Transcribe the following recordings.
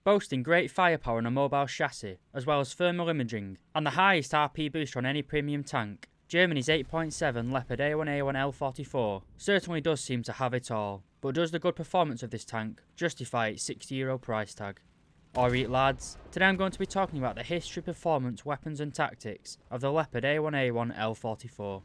boasting great firepower and a mobile chassis, as well as thermal imaging, and the highest RP booster on any premium tank. Germany's 8.7 Leopard A1A1 L44 certainly does seem to have it all, but does the good performance of this tank justify its €60 price tag? Alright lads, today I'm going to be talking about the history, performance, weapons and tactics of the Leopard A1A1 L44.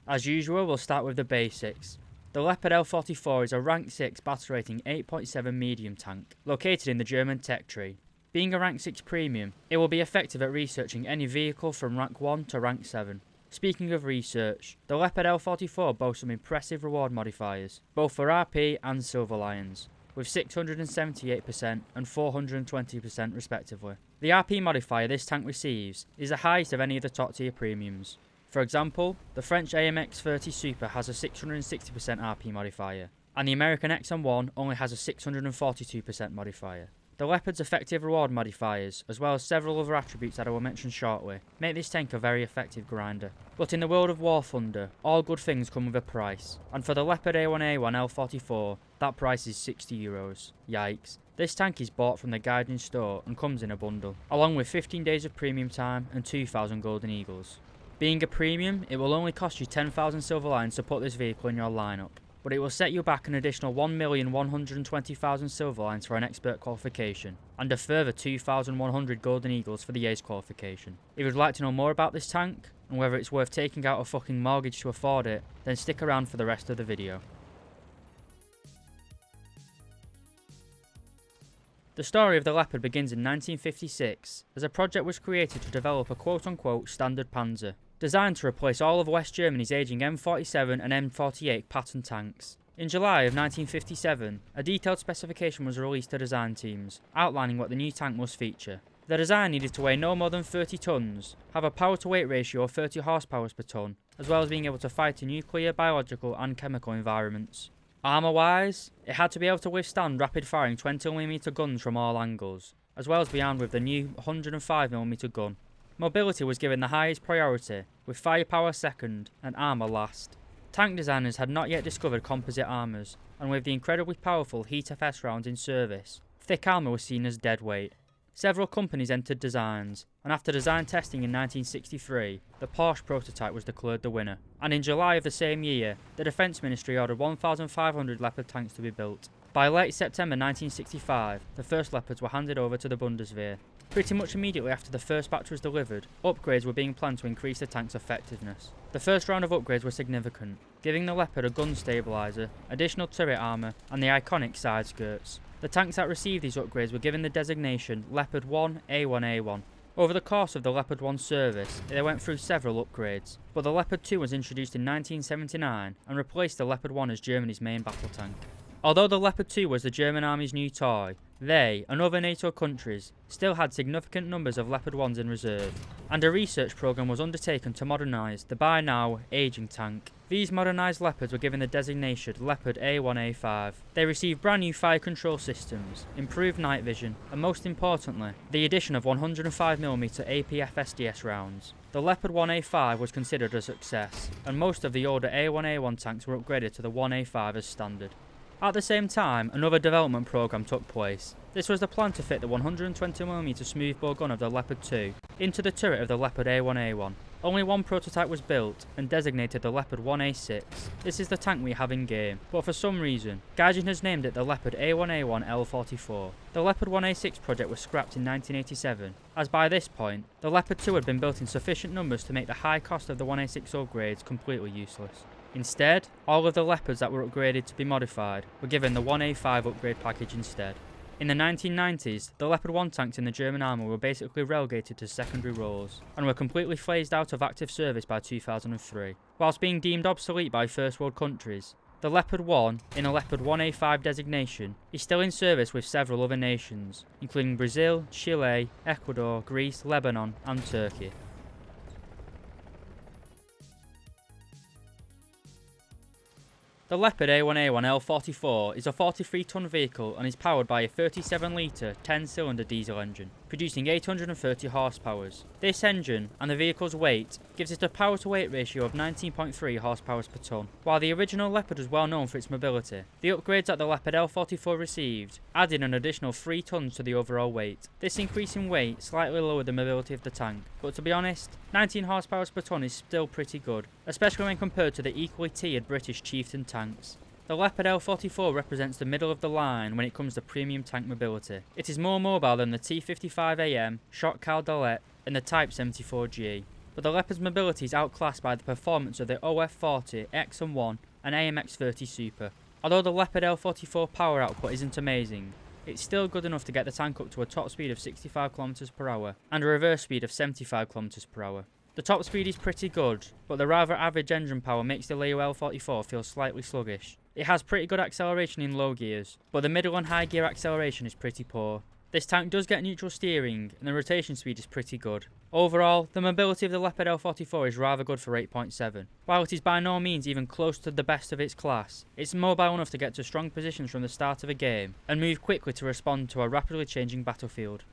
As usual, we'll start with the basics. The Leopard L44 is a rank 6 battle rating 8.7 medium tank, located in the German tech tree. Being a rank 6 premium, it will be effective at researching any vehicle from rank 1 to rank 7. Speaking of research, the Leopard L44 boasts some impressive reward modifiers, both for RP and Silver Lions, with 678% and 420% respectively. The RP modifier this tank receives is the highest of any of the top tier premiums. For example, the French AMX-30 Super has a 660% RP modifier, and the American XM1 only has a 642% modifier. The Leopard's effective reward modifiers, as well as several other attributes that I will mention shortly, make this tank a very effective grinder. But in the world of War Thunder, all good things come with a price, and for the Leopard A1A1 L44, that price is €60. Yikes. This tank is bought from the Guardian store and comes in a bundle, along with 15 days of premium time and 2,000 Golden Eagles. Being a premium, it will only cost you 10,000 Silver Lions to put this vehicle in your lineup, but it will set you back an additional 1,120,000 Silver Lions for an expert qualification, and a further 2,100 Golden Eagles for the Ace qualification. If you'd like to know more about this tank, and whether it's worth taking out a fucking mortgage to afford it, then stick around for the rest of the video. The story of the Leopard begins in 1956, as a project was created to develop a quote-unquote standard Panzer, designed to replace all of West Germany's aging M47 and M48 Patton tanks. In July of 1957, a detailed specification was released to design teams, outlining what the new tank must feature. The design needed to weigh no more than 30 tons, have a power-to-weight ratio of 30 horsepower per ton, as well as being able to fight in nuclear, biological and chemical environments. Armour-wise, it had to be able to withstand rapid-firing 20mm guns from all angles, as well as be armed with the new 105mm gun. Mobility was given the highest priority, with firepower second and armour last. Tank designers had not yet discovered composite armours, and with the incredibly powerful HFS rounds in service, thick armour was seen as dead weight. Several companies entered designs, and after design testing in 1963, the Porsche prototype was declared the winner. And in July of the same year, the Defence Ministry ordered 1,500 Leopard tanks to be built. By late September 1965, the first Leopards were handed over to the Bundeswehr. Pretty much immediately after the first batch was delivered, upgrades were being planned to increase the tank's effectiveness. The first round of upgrades were significant, giving the Leopard a gun stabiliser, additional turret armour, and the iconic side skirts. The tanks that received these upgrades were given the designation Leopard 1 A1A1. Over the course of the Leopard 1 service, they went through several upgrades, but the Leopard 2 was introduced in 1979 and replaced the Leopard 1 as Germany's main battle tank. Although the Leopard 2 was the German Army's new toy, they, and other NATO countries, still had significant numbers of Leopard 1s in reserve, and a research program was undertaken to modernise the by now ageing tank. These modernised Leopards were given the designation Leopard A1A5. They received brand new fire control systems, improved night vision, and most importantly, the addition of 105mm APF SDS rounds. The Leopard 1A5 was considered a success, and most of the older A1A1 tanks were upgraded to the 1A5 as standard. At the same time, another development program took place. This was the plan to fit the 120mm smoothbore gun of the Leopard 2 into the turret of the Leopard A1A1. Only one prototype was built and designated the Leopard 1A6. This is the tank we have in game, but for some reason, Gaijin has named it the Leopard A1A1 L44. The Leopard 1A6 project was scrapped in 1987, as by this point, the Leopard 2 had been built in sufficient numbers to make the high cost of the 1A6 upgrades completely useless. Instead, all of the Leopards that were upgraded to be modified were given the 1A5 upgrade package instead. In the 1990s, the Leopard 1 tanks in the German army were basically relegated to secondary roles, and were completely phased out of active service by 2003. Whilst being deemed obsolete by first world countries, the Leopard 1, in a Leopard 1A5 designation, is still in service with several other nations, including Brazil, Chile, Ecuador, Greece, Lebanon and Turkey. The Leopard A1A1 L44 is a 43-ton vehicle and is powered by a 37-litre, 10-cylinder diesel engine. producing 830 horsepower. This engine, and the vehicle's weight, gives it a power to weight ratio of 19.3 horsepower per tonne. While the original Leopard was well known for its mobility, the upgrades that the Leopard L44 received added an additional 3 tonnes to the overall weight. This increase in weight slightly lowered the mobility of the tank, but to be honest, 19 horsepower per tonne is still pretty good, especially when compared to the equally tiered British Chieftain tanks. The Leopard L44 represents the middle of the line when it comes to premium tank mobility. It is more mobile than the T55AM, Shot Cabriolet, and the Type 74G, but the Leopard's mobility is outclassed by the performance of the OF40, XM1, and AMX30 Super. Although the Leopard L44 power output isn't amazing, it's still good enough to get the tank up to a top speed of 65 km per hour and a reverse speed of 75 km per hour. The top speed is pretty good, but the rather average engine power makes the Leo L44 feel slightly sluggish. It has pretty good acceleration in low gears, but the middle and high gear acceleration is pretty poor. This tank does get neutral steering, and the rotation speed is pretty good. Overall, the mobility of the Leopard L44 is rather good for 8.7. While it is by no means even close to the best of its class, it's mobile enough to get to strong positions from the start of a game, and move quickly to respond to a rapidly changing battlefield.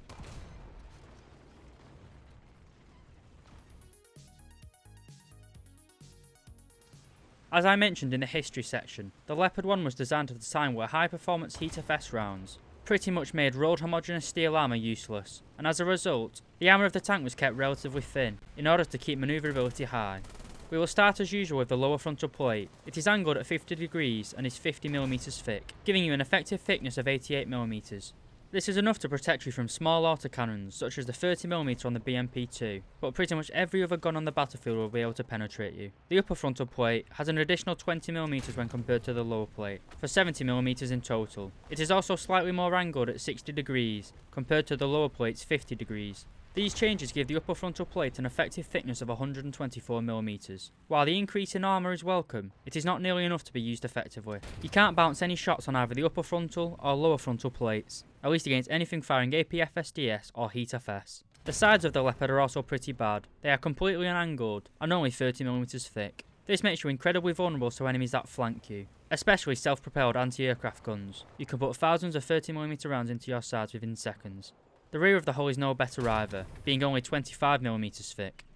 As I mentioned in the history section, the Leopard 1 was designed at a time where high-performance HFS rounds pretty much made road homogeneous steel armour useless, and as a result, the armour of the tank was kept relatively thin, in order to keep manoeuvrability high. We will start as usual with the lower frontal plate. It is angled at 50 degrees and is 50mm thick, giving you an effective thickness of 88mm. This is enough to protect you from small autocannons, such as the 30mm on the BMP-2, but pretty much every other gun on the battlefield will be able to penetrate you. The upper frontal plate has an additional 20mm when compared to the lower plate, for 70mm in total. It is also slightly more angled at 60 degrees, compared to the lower plate's 50 degrees. These changes give the upper frontal plate an effective thickness of 124mm. While the increase in armour is welcome, it is not nearly enough to be used effectively. You can't bounce any shots on either the upper frontal or lower frontal plates, at least against anything firing APFSDS or HeatFS. The sides of the Leopard are also pretty bad. They are completely unangled and only 30mm thick. This makes you incredibly vulnerable to enemies that flank you, especially self-propelled anti-aircraft guns. You can put thousands of 30mm rounds into your sides within seconds. The rear of the hull is no better either, being only 25mm thick.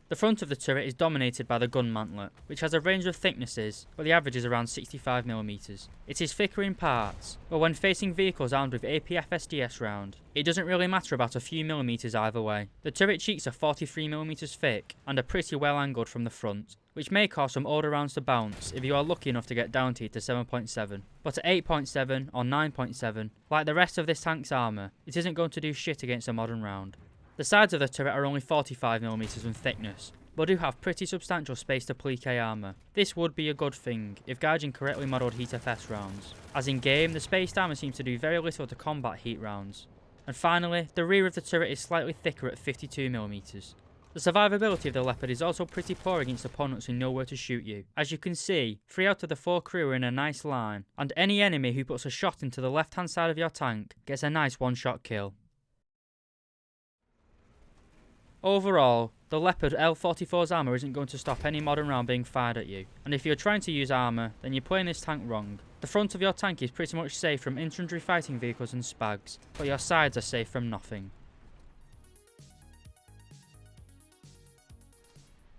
The front of the turret is dominated by the gun mantlet, which has a range of thicknesses, but the average is around 65mm. It is thicker in parts, but when facing vehicles armed with APFSDS round, it doesn't really matter about a few millimeters either way. The turret cheeks are 43mm thick and are pretty well angled from the front, which may cause some older rounds to bounce if you are lucky enough to get down to 7.7. But at 8.7 or 9.7, like the rest of this tank's armour, it isn't going to do shit against a modern round. The sides of the turret are only 45mm in thickness, but do have pretty substantial space to applique armour. This would be a good thing if gauging correctly modelled HeatFS rounds, as in game the spaced armour seems to do very little to combat heat rounds. And finally, the rear of the turret is slightly thicker at 52mm. The survivability of the Leopard is also pretty poor against opponents who know where to shoot you. As you can see, 3 out of the 4 crew are in a nice line, and any enemy who puts a shot into the left hand side of your tank gets a nice one-shot kill. Overall, the Leopard L44's armour isn't going to stop any modern round being fired at you, and if you're trying to use armour, then you're playing this tank wrong. The front of your tank is pretty much safe from infantry fighting vehicles and spags, but your sides are safe from nothing.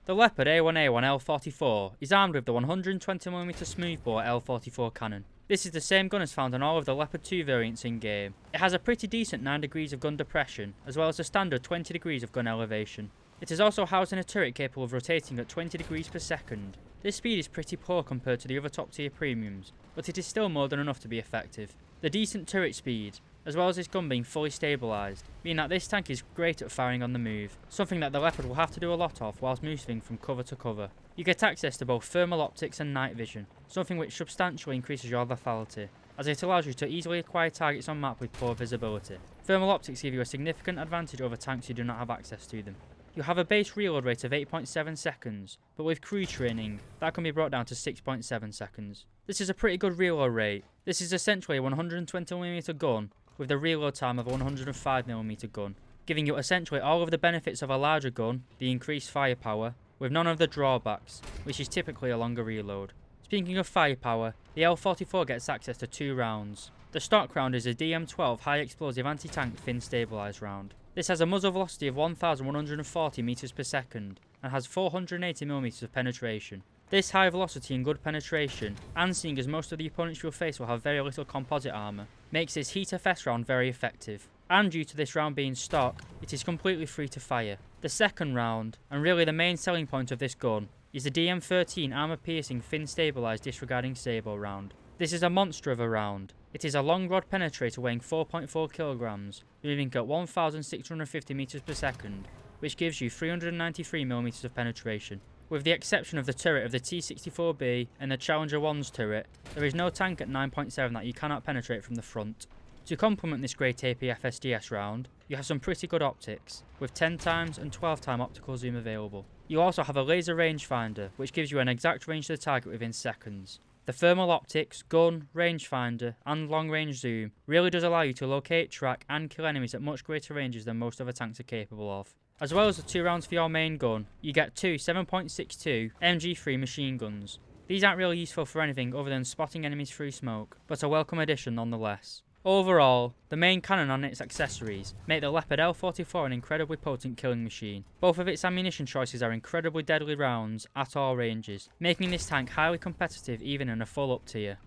The Leopard A1A1 L44 is armed with the 120mm smoothbore L44 cannon. This is the same gun as found on all of the Leopard 2 variants in game. It has a pretty decent 9 degrees of gun depression, as well as a standard 20 degrees of gun elevation. It is also housed in a turret capable of rotating at 20 degrees per second. This speed is pretty poor compared to the other top tier premiums, but it is still more than enough to be effective. The decent turret speed, as well as its gun being fully stabilised, mean that this tank is great at firing on the move, something that the Leopard will have to do a lot of whilst moving from cover to cover. You get access to both thermal optics and night vision, something which substantially increases your lethality, as it allows you to easily acquire targets on map with poor visibility. Thermal optics give you a significant advantage over tanks who do not have access to them. You have a base reload rate of 8.7 seconds, but with crew training, that can be brought down to 6.7 seconds. This is a pretty good reload rate. This is essentially a 120mm gun with the reload time of a 105mm gun, giving you essentially all of the benefits of a larger gun, the increased firepower, with none of the drawbacks, which is typically a longer reload. Speaking of firepower, the L44 gets access to 2 rounds. The stock round is a DM12 high explosive anti-tank thin stabilised round. This has a muzzle velocity of 1,140 meters per second and has 480 millimeters of penetration. This high velocity and good penetration, and seeing as most of the opponents you'll face will have very little composite armor, makes this Heat FS round very effective. And due to this round being stock, it is completely free to fire. The second round, and really the main selling point of this gun, is the DM13 armor-piercing fin-stabilized disregarding sabot round. This is a monster of a round. It is a long rod penetrator weighing 4.4 kilograms, moving at 1,650 meters per second, which gives you 393 millimeters of penetration. With the exception of the turret of the T-64B and the Challenger 1's turret, there is no tank at 9.7 that you cannot penetrate from the front. To complement this great AP FSDS round, you have some pretty good optics, with 10x and 12x optical zoom available. You also have a laser rangefinder, which gives you an exact range to the target within seconds. The thermal optics, gun, rangefinder, and long-range zoom really does allow you to locate, track, and kill enemies at much greater ranges than most other tanks are capable of. As well as the 2 rounds for your main gun, you get 2 7.62 MG3 machine guns. These aren't really useful for anything other than spotting enemies through smoke, but a welcome addition nonetheless. Overall, the main cannon and its accessories make the Leopard L44 an incredibly potent killing machine. Both of its ammunition choices are incredibly deadly rounds at all ranges, making this tank highly competitive even in a full up tier.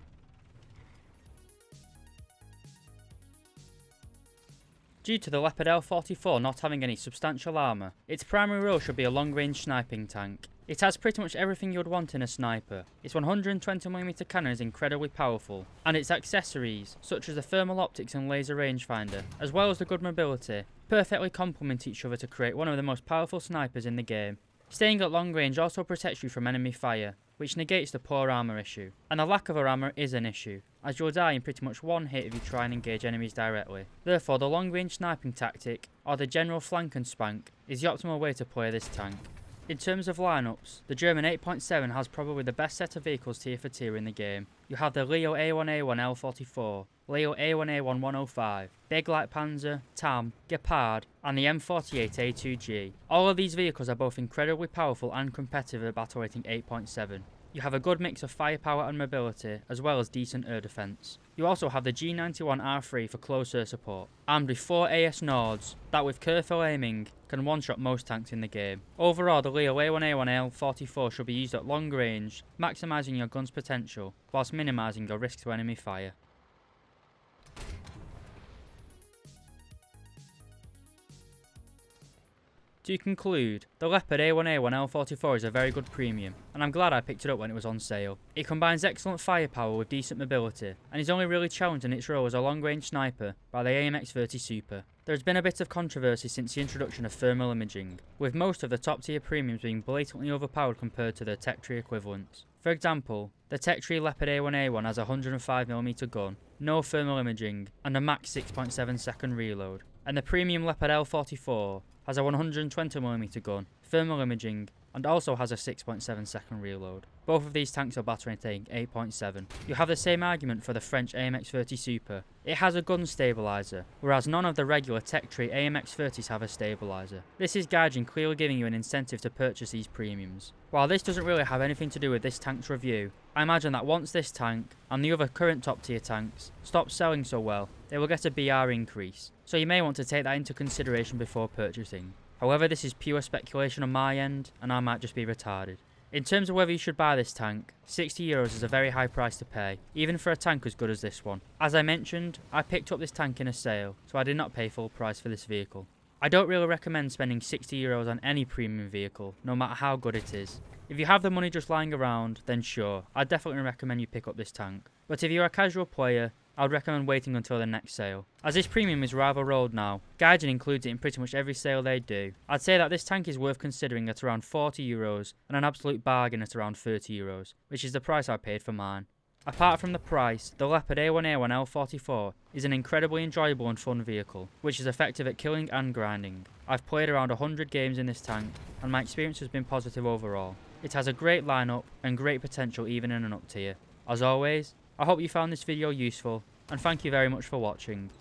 Due to the Leopard L44 not having any substantial armour, its primary role should be a long-range sniping tank. It has pretty much everything you would want in a sniper. Its 120mm cannon is incredibly powerful, and its accessories, such as the thermal optics and laser rangefinder, as well as the good mobility, perfectly complement each other to create one of the most powerful snipers in the game. Staying at long range also protects you from enemy fire, which negates the poor armour issue. And the lack of armour is an issue, as you'll die in pretty much one hit if you try and engage enemies directly. Therefore, the long range sniping tactic, or the general flank and spank, is the optimal way to play this tank. In terms of lineups, the German 8.7 has probably the best set of vehicles tier for tier in the game. You have the Leo A1A1 L44, Leo A1A1 105, Big Light Panzer, TAM, Gepard, and the M48A2G. All of these vehicles are both incredibly powerful and competitive at battle rating 8.7. You have a good mix of firepower and mobility, as well as decent air defense. You also have the G91R3 for close air support, armed with 4 AS Nords that with careful aiming can one-shot most tanks in the game. Overall, the Leo A1A1 L44 should be used at long range, maximising your gun's potential, whilst minimising your risk to enemy fire. To conclude, the Leopard A1A1 L44 is a very good premium, and I'm glad I picked it up when it was on sale. It combines excellent firepower with decent mobility, and is only really challenged in its role as a long-range sniper by the AMX-30 Super. There has been a bit of controversy since the introduction of thermal imaging, with most of the top-tier premiums being blatantly overpowered compared to their tech tree equivalents. For example, the tech tree Leopard A1A1 has a 105mm gun, no thermal imaging, and a max 6.7 second reload, and the premium Leopard L44 has a 120mm gun, thermal imaging, and also has a 6.7 second reload. Both of these tanks are battle rating 8.7. You have the same argument for the French AMX-30 Super. It has a gun stabiliser, whereas none of the regular tech tree AMX-30s have a stabiliser. This is gauging clearly giving you an incentive to purchase these premiums. While this doesn't really have anything to do with this tank's review, I imagine that once this tank, and the other current top tier tanks, stop selling so well, they will get a BR increase, so you may want to take that into consideration before purchasing. However, this is pure speculation on my end, and I might just be retarded. In terms of whether you should buy this tank, €60 is a very high price to pay, even for a tank as good as this one. As I mentioned, I picked up this tank in a sale, so I did not pay full price for this vehicle. I don't really recommend spending €60 on any premium vehicle, no matter how good it is. If you have the money just lying around, then sure, I'd definitely recommend you pick up this tank. But if you're a casual player, I would recommend waiting until the next sale. As this premium is rather old now, Gaijin includes it in pretty much every sale they do. I'd say that this tank is worth considering at around €40 and an absolute bargain at around €30, which is the price I paid for mine. Apart from the price, the Leopard A1A1 L44 is an incredibly enjoyable and fun vehicle, which is effective at killing and grinding. I've played around 100 games in this tank, and my experience has been positive overall. It has a great lineup and great potential even in an up tier. As always, I hope you found this video useful, and thank you very much for watching.